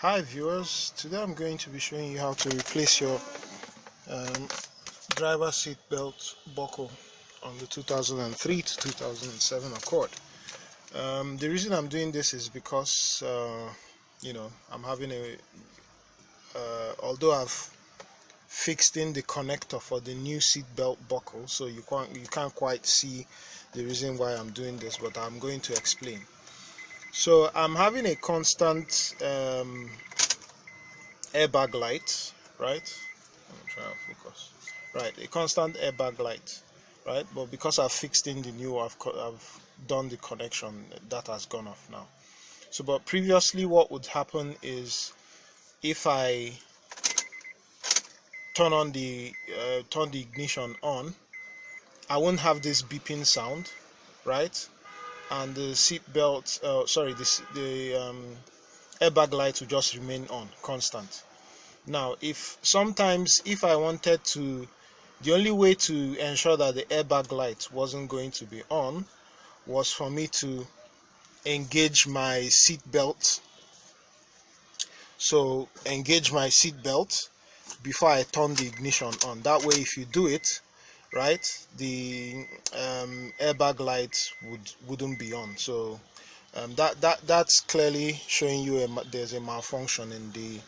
Hi viewers, today I'm going to be showing you how to replace your um, driver seat belt buckle on the 2003 to 2007 Accord. The reason I'm doing this is because I'm having although I've fixed in the connector for the new seat belt buckle, so you can't quite see the reason why I'm doing this, but I'm going to explain. So I'm having a constant airbag light, right? Let me try and focus. Right, a constant airbag light, right? But because I've fixed in the new, I've done the connection. That has gone off now. So, but previously, what would happen is if I turn the ignition on, I won't have this beeping sound, right? And the seat belt, the airbag light will just remain on, constant. Now, if I wanted to, the only way to ensure that the airbag light wasn't going to be on was for me to engage my seat belt. So engage my seat belt before I turn the ignition on. That way, if you do it, right, the airbag light wouldn't be on. So that's clearly showing you there's a malfunction in the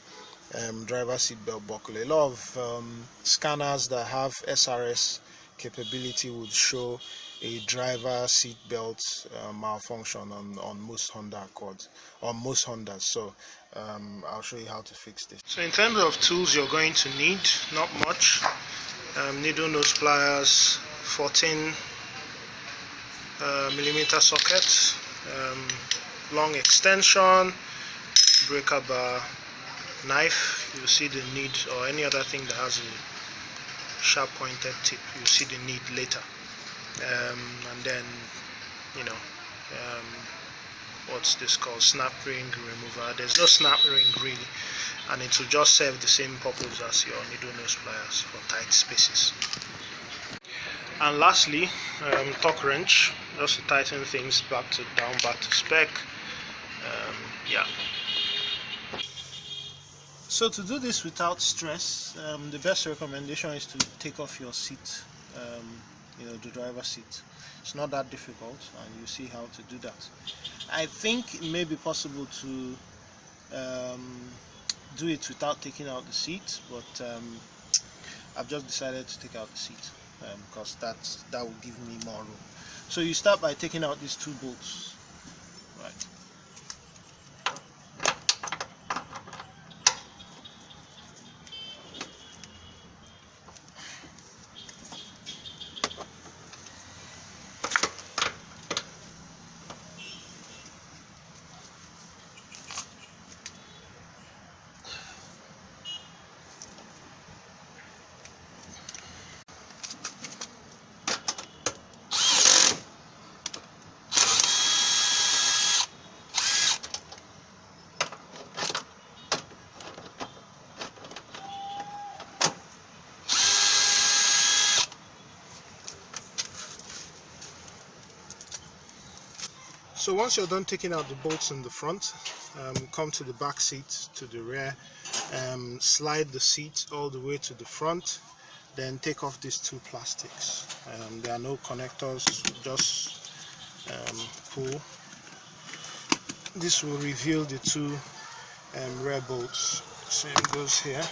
driver seatbelt buckle. A lot of scanners that have SRS capability would show a driver seatbelt malfunction on most Honda Accords, on most Hondas. So I'll show you how to fix this. So in terms of tools you're going to need, not much. Needle nose pliers, 14 millimeter socket, long extension, breaker bar, knife. You'll see the need, or any other thing that has a sharp pointed tip, you'll see the need later. And then what's this called, snap ring remover. There's no snap ring really, and it will just serve the same purpose as your needle nose pliers for tight spaces. And lastly, torque wrench, just to tighten things back to spec. Yeah. So to do this without stress, the best recommendation is to take off your seat, the driver's seat. It's not that difficult, and you see how to do that. I think it may be possible to do it without taking out the seat, but I've just decided to take out the seat because that will give me more room. So you start by taking out these two bolts, right? So once you're done taking out the bolts in the front, come to the back seat, to the rear, slide the seat all the way to the front, then take off these two plastics. There are no connectors, just pull. This will reveal the two rear bolts. Same goes here.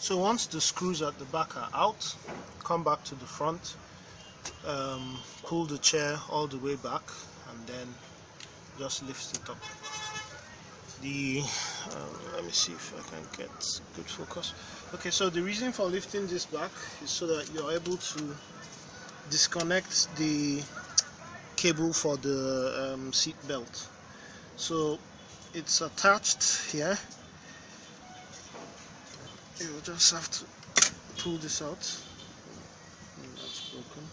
So once the screws at the back are out, come back to the front, pull the chair all the way back, and then just lift it up. Let me see if I can get good focus. Okay, so the reason for lifting this back is so that you're able to disconnect the cable for the seat belt. So it's attached here. You'll just have to pull this out. That's broken.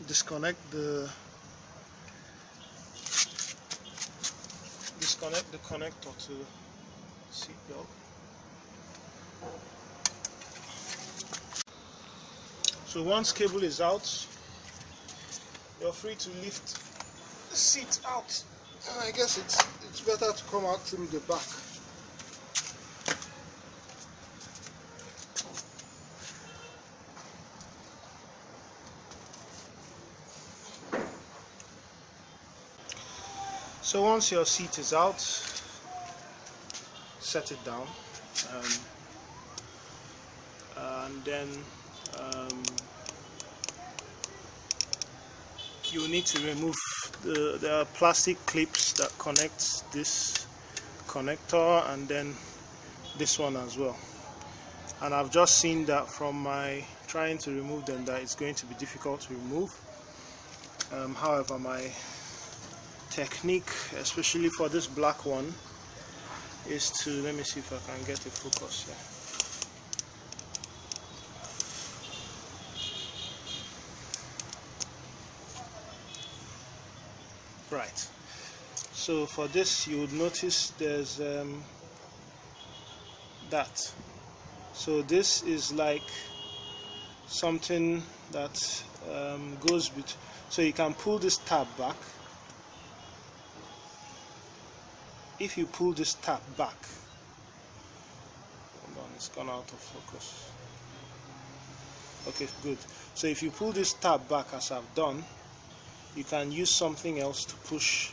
Disconnect the connector to the seat belt. So once cable is out, you're free to lift the seat out. And I guess it's better to come out through the back. So once your seat is out, set it down, and then you need to remove the plastic clips that connect this connector and then this one as well. And I've just seen that from my trying to remove them that it's going to be difficult to remove. However, my technique, especially for this black one, is to, let me see if I can get a focus here. Right, so for this you would notice there's that. So this is like something that goes with, so you can pull this tab back. If you pull this tab back, hold on, it's gone out of focus. Okay, good. So if you pull this tab back as I've done, you can use something else to push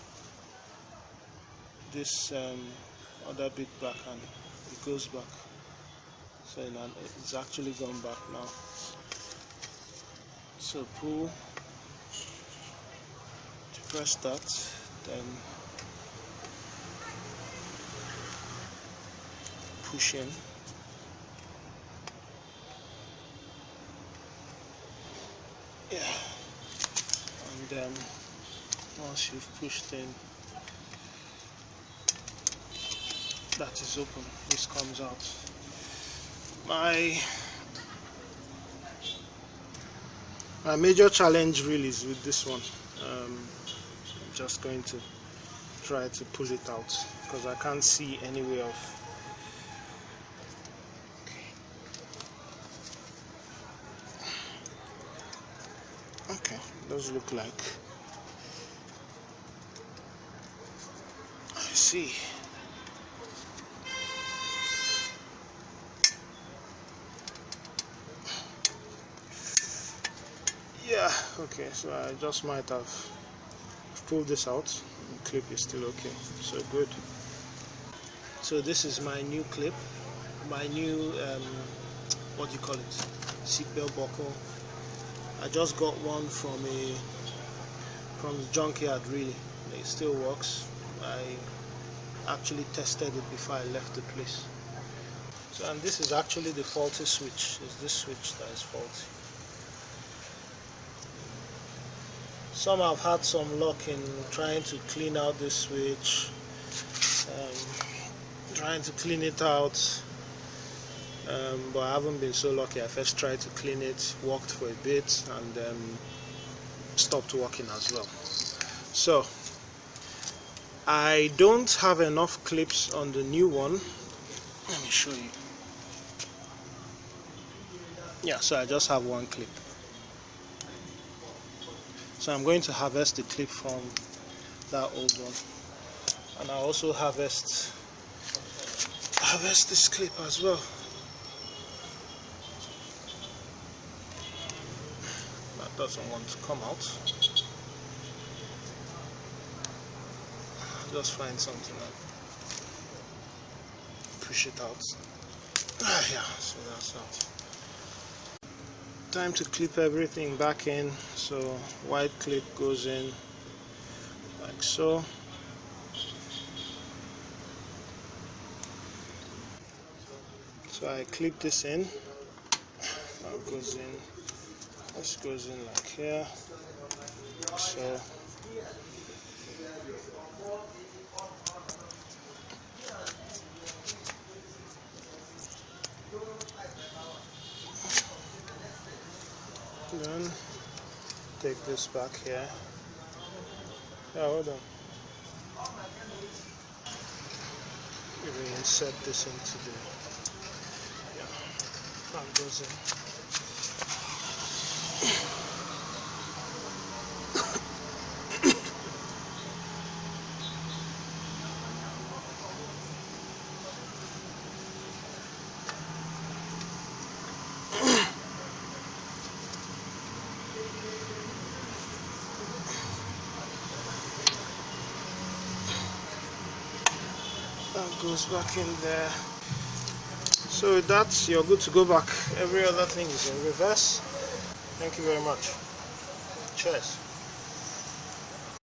this other bit back, and it goes back. So it's actually gone back now. So pull to press that, then push in. Yeah. And then once you've pushed in, that is open, this comes out. My major challenge really is with this one. I'm just going to try to pull it out because I can't see any way of. Okay, does look like. I see. Yeah, okay, so I just might have pulled this out. The clip is still okay, so good. So this is my new clip, my new what do you call it, seatbelt buckle. I just got one from the junkyard. Really, it still works. I actually tested it before I left the place. So, and this is actually the faulty switch. It's this switch that is faulty. Some have had some luck in trying to clean out this switch, trying to clean it out, but I haven't been so lucky. I first tried to clean it, worked for a bit, and then stopped working as well. So I don't have enough clips on the new one. Let me show you. Yeah, so I just have one clip. So I'm going to harvest the clip from that old one, and I also harvest this clip as well. That doesn't want to come out. Just find something and push it out. Yeah, so that's that. Time to clip everything back in. So white clip goes in like so. So I clip this in. That goes in. This goes in like here. Like so. Then take this back here. Yeah, hold on. We will insert this into the, yeah, that goes in. That goes back in there. So with that, you're good to go back. Every other thing is in reverse. Thank you very much. Cheers.